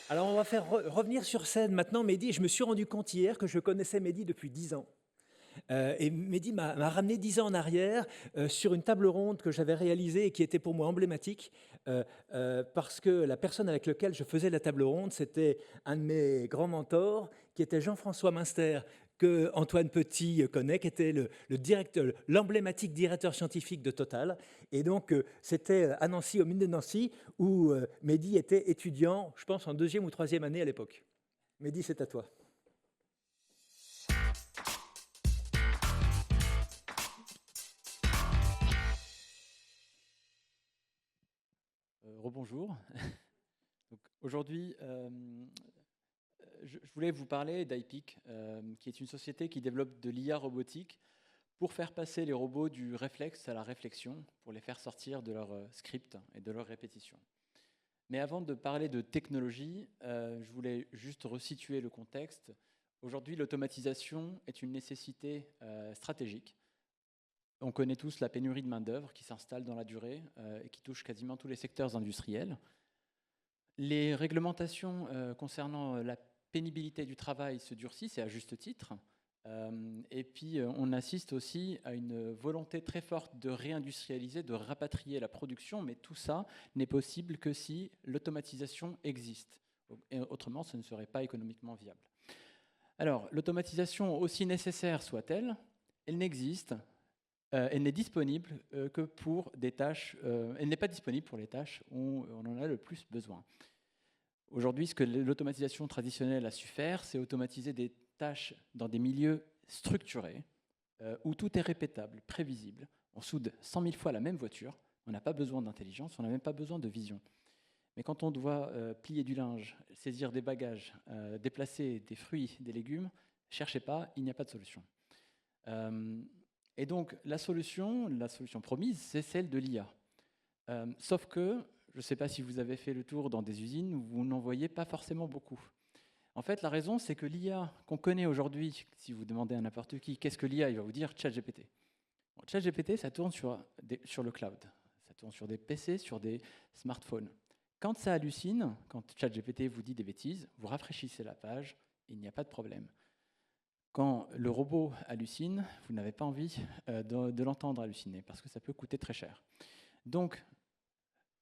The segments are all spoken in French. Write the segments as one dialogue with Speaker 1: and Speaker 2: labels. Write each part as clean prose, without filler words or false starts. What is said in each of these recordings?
Speaker 1: Alors, on va faire revenir sur scène maintenant Mehdi. Je me suis rendu compte hier que je connaissais Mehdi depuis 10 ans. Et Mehdi m'a ramené 10 ans en arrière sur une table ronde que j'avais réalisée et qui était pour moi emblématique parce que la personne avec laquelle je faisais la table ronde, c'était un de mes grands mentors qui était Jean-François Münster, que Antoine Petit connaît, qui était l'emblématique directeur scientifique de Total. Et donc, c'était à Nancy, au mine de Nancy, où Mehdi était étudiant, je pense, en deuxième ou troisième année à l'époque. Mehdi, c'est à toi.
Speaker 2: Rebonjour. Donc, aujourd'hui, je voulais vous parler d'IPIC, qui est une société qui développe de l'IA robotique pour faire passer les robots du réflexe à la réflexion, pour les faire sortir de leur script et de leur répétition. Mais avant de parler de technologie, je voulais juste resituer le contexte. Aujourd'hui, l'automatisation est une nécessité stratégique. On connaît tous la pénurie de main-d'œuvre qui s'installe dans la durée et qui touche quasiment tous les secteurs industriels. Les réglementations concernant la pénibilité du travail se durcissent, et à juste titre. Et puis, on assiste aussi à une volonté très forte de réindustrialiser, de rapatrier la production, mais tout ça n'est possible que si l'automatisation existe. Et autrement, ce ne serait pas économiquement viable. Alors, l'automatisation, aussi nécessaire soit-elle, elle n'existe, elle n'est disponible que pour des tâches, elle n'est pas disponible pour les tâches où on en a le plus besoin. Aujourd'hui, ce que l'automatisation traditionnelle a su faire, c'est automatiser des tâches dans des milieux structurés, où tout est répétable, prévisible. On soude 100 000 fois la même voiture, on n'a pas besoin d'intelligence, on n'a même pas besoin de vision. Mais quand on doit plier du linge, saisir des bagages, déplacer des fruits, des légumes, cherchez pas, il n'y a pas de solution. Et donc la solution promise, c'est celle de l'IA. Sauf que, je ne sais pas si vous avez fait le tour dans des usines où vous n'en voyez pas forcément beaucoup. En fait, la raison, c'est que l'IA qu'on connaît aujourd'hui, si vous demandez à n'importe qui, qu'est-ce que l'IA, il va vous dire ChatGPT. Bon, ChatGPT, ça tourne sur le cloud. Ça tourne sur des PC, sur des smartphones. Quand ça hallucine, quand ChatGPT vous dit des bêtises, vous rafraîchissez la page, il n'y a pas de problème. Quand le robot hallucine, vous n'avez pas envie de l'entendre halluciner, parce que ça peut coûter très cher. Donc,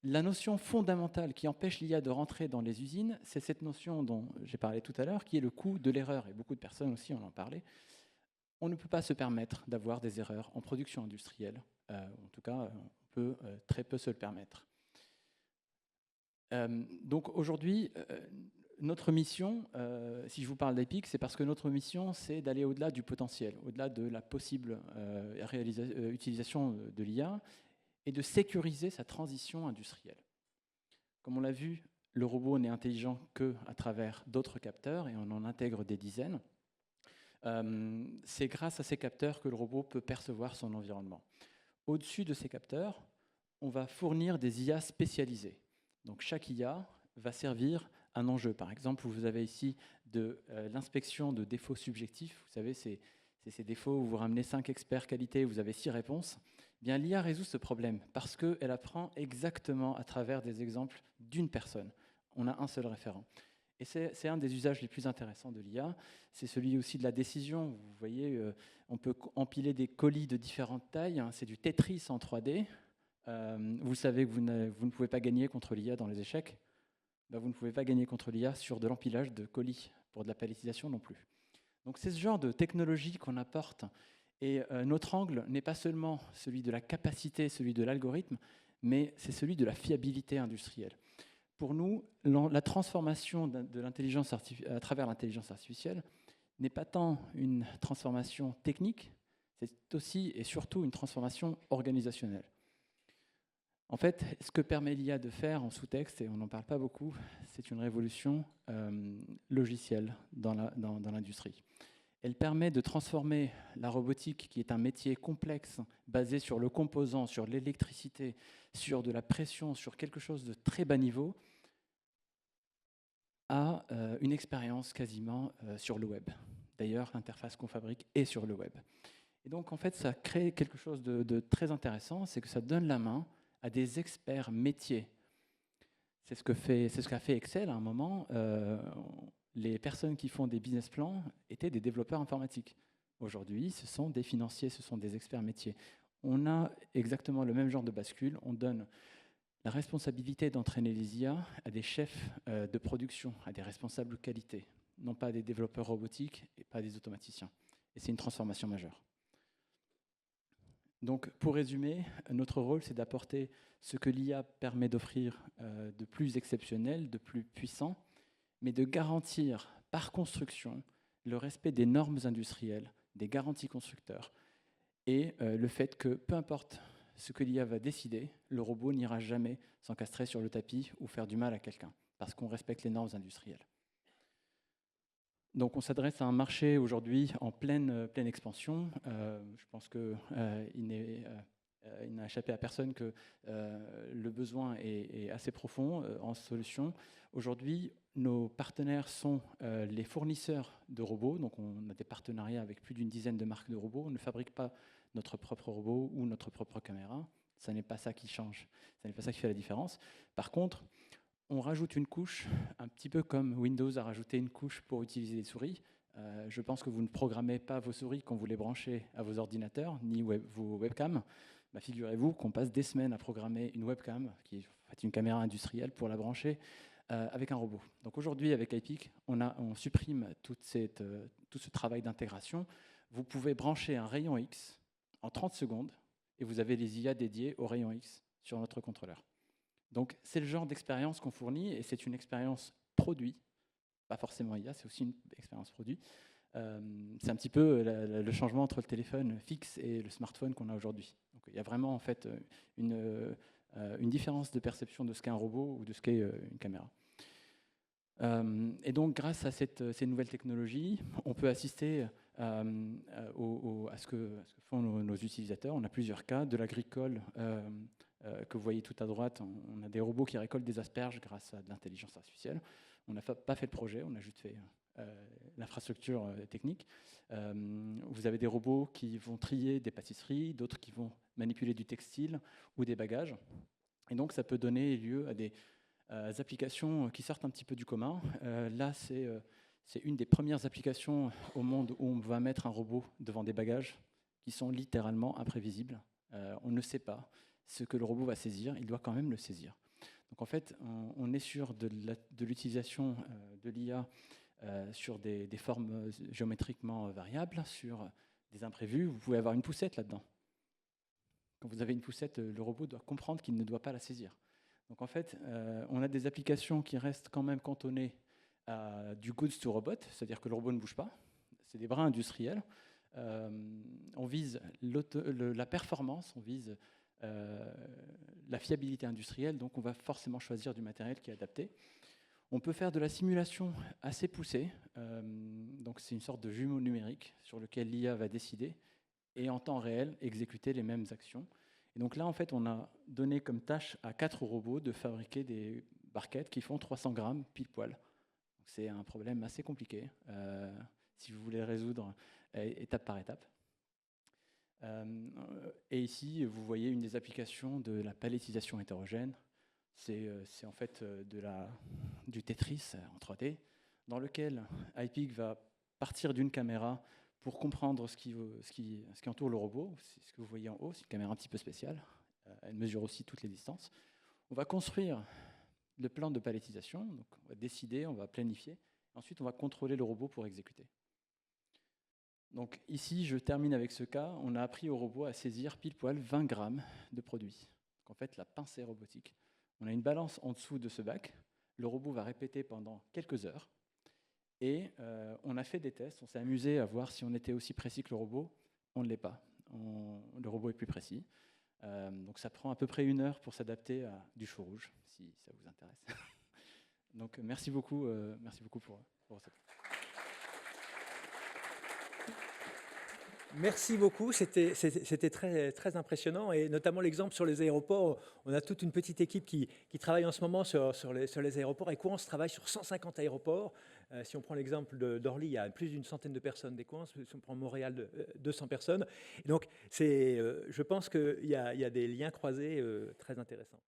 Speaker 2: la notion fondamentale qui empêche l'IA de rentrer dans les usines, c'est cette notion dont j'ai parlé tout à l'heure, qui est le coût de l'erreur. Et beaucoup de personnes aussi en ont parlé. On ne peut pas se permettre d'avoir des erreurs en production industrielle. En tout cas, on peut très peu se le permettre. Donc aujourd'hui, notre mission, si je vous parle d'EPIC, c'est parce que notre mission, c'est d'aller au-delà du potentiel, au-delà de la possible utilisation de l'IA, et de sécuriser sa transition industrielle. Comme on l'a vu, le robot n'est intelligent qu'à travers d'autres capteurs, et on en intègre des dizaines. C'est grâce à ces capteurs que le robot peut percevoir son environnement. Au-dessus de ces capteurs, on va fournir des IA spécialisées. Donc chaque IA va servir un enjeu. Par exemple, vous avez ici de l'inspection de défauts subjectifs. Vous savez, c'est ces défauts où vous ramenez 5 experts qualité, vous avez 6 réponses. Bien, l'IA résout ce problème parce qu'elle apprend exactement à travers des exemples d'une personne. On a un seul référent. Et c'est un des usages les plus intéressants de l'IA. C'est celui aussi de la décision. Vous voyez, on peut empiler des colis de différentes tailles. C'est du Tetris en 3D. Vous savez que vous ne pouvez pas gagner contre l'IA dans les échecs. Ben, vous ne pouvez pas gagner contre l'IA sur de l'empilage de colis pour de la palettisation non plus. Donc c'est ce genre de technologie qu'on apporte. Et notre angle n'est pas seulement celui de la capacité, celui de l'algorithme, mais c'est celui de la fiabilité industrielle. Pour nous, la transformation de l'intelligence à travers l'intelligence artificielle n'est pas tant une transformation technique, c'est aussi et surtout une transformation organisationnelle. En fait, ce que permet l'IA de faire en sous-texte, et on n'en parle pas beaucoup, c'est une révolution logicielle dans l'industrie. Elle permet de transformer la robotique, qui est un métier complexe, basé sur le composant, sur l'électricité, sur de la pression, sur quelque chose de très bas niveau, à une expérience quasiment sur le web. D'ailleurs, l'interface qu'on fabrique est sur le web. Et donc, en fait, ça crée quelque chose de très intéressant, c'est que ça donne la main à des experts métiers. C'est ce qu'a fait Excel à un moment. Les personnes qui font des business plans étaient des développeurs informatiques. Aujourd'hui, ce sont des financiers, ce sont des experts métiers. On a exactement le même genre de bascule. On donne la responsabilité d'entraîner les IA à des chefs de production, à des responsables qualité, non pas à des développeurs robotiques et pas à des automaticiens. Et c'est une transformation majeure. Donc, pour résumer, notre rôle, c'est d'apporter ce que l'IA permet d'offrir de plus exceptionnel, de plus puissant, mais de garantir par construction le respect des normes industrielles, des garanties constructeurs, et le fait que, peu importe ce que l'IA va décider, le robot n'ira jamais s'encastrer sur le tapis ou faire du mal à quelqu'un, parce qu'on respecte les normes industrielles. Donc on s'adresse à un marché aujourd'hui en pleine expansion. Je pense qu'il n'a échappé à personne que le besoin est assez profond en solution. Aujourd'hui, nos partenaires sont les fournisseurs de robots. Donc on a des partenariats avec plus d'une dizaine de marques de robots. On ne fabrique pas notre propre robot ou notre propre caméra. Ce n'est pas ça qui change. Ce n'est pas ça qui fait la différence. Par contre, on rajoute une couche, un petit peu comme Windows a rajouté une couche pour utiliser les souris. Je pense que vous ne programmez pas vos souris quand vous les branchez à vos ordinateurs, ni vos webcams. Bah, figurez-vous qu'on passe des semaines à programmer une webcam, qui est en fait une caméra industrielle, pour la brancher avec un robot. Donc aujourd'hui, avec iPeak, on supprime tout ce travail d'intégration. Vous pouvez brancher un rayon X en 30 secondes, et vous avez les IA dédiés au rayon X sur notre contrôleur. Donc, c'est le genre d'expérience qu'on fournit, et c'est une expérience produit, pas forcément IA, c'est aussi une expérience produit. C'est un petit peu le changement entre le téléphone fixe et le smartphone qu'on a aujourd'hui. Donc, il y a vraiment en fait une différence de perception de ce qu'est un robot ou de ce qu'est une caméra. Et donc, grâce à ces nouvelles technologies, on peut assister à ce que font nos utilisateurs. On a plusieurs cas, de l'agricole que vous voyez tout à droite. On a des robots qui récoltent des asperges grâce à de l'intelligence artificielle. On n'a pas fait le projet, on a juste fait l'infrastructure technique. Vous avez des robots qui vont trier des pâtisseries, d'autres qui vont manipuler du textile ou des bagages. Et donc, ça peut donner lieu à des applications qui sortent un petit peu du commun. Là, c'est une des premières applications au monde où on va mettre un robot devant des bagages qui sont littéralement imprévisibles. On ne sait pas ce que le robot va saisir, il doit quand même le saisir. Donc en fait, on est sur de l'utilisation de l'IA sur des formes géométriquement variables, sur des imprévus. Vous pouvez avoir une poussette là-dedans. Quand vous avez une poussette, le robot doit comprendre qu'il ne doit pas la saisir. Donc en fait, on a des applications qui restent quand même cantonnées à du goods to robot, c'est-à-dire que le robot ne bouge pas. C'est des bras industriels. On vise la performance, on vise la fiabilité industrielle, donc on va forcément choisir du matériel qui est adapté. On peut faire de la simulation assez poussée, donc c'est une sorte de jumeau numérique sur lequel l'IA va décider et en temps réel exécuter les mêmes actions. Et donc là, en fait, on a donné comme tâche à 4 robots de fabriquer des barquettes qui font 300 grammes pile poil. C'est un problème assez compliqué, si vous voulez le résoudre étape par étape. Et ici, vous voyez une des applications de la palettisation hétérogène. C'est en fait du Tetris en 3D, dans lequel iPeak va partir d'une caméra pour comprendre ce qui entoure le robot. C'est ce que vous voyez en haut, c'est une caméra un petit peu spéciale. Elle mesure aussi toutes les distances. On va construire le plan de palettisation, donc on va décider, on va planifier. Ensuite, on va contrôler le robot pour exécuter. Donc ici, je termine avec ce cas. On a appris au robot à saisir pile poil 20 grammes de produit. Donc en fait, la pincée robotique. On a une balance en dessous de ce bac. Le robot va répéter pendant quelques heures. Et on a fait des tests. On s'est amusé à voir si on était aussi précis que le robot. On ne l'est pas. Le robot est plus précis. Donc ça prend à peu près 1 heure pour s'adapter à du chou rouge, si ça vous intéresse. Donc merci beaucoup pour cette...
Speaker 1: Merci beaucoup, c'était très, très impressionnant et notamment l'exemple sur les aéroports. On a toute une petite équipe qui travaille en ce moment sur les aéroports. Et Equance travaille sur 150 aéroports. Si on prend l'exemple d'Orly, il y a plus d'une centaine de personnes d'Equance. Si on prend Montréal, 200 personnes. Et donc, je pense qu'il y a des liens croisés très intéressants.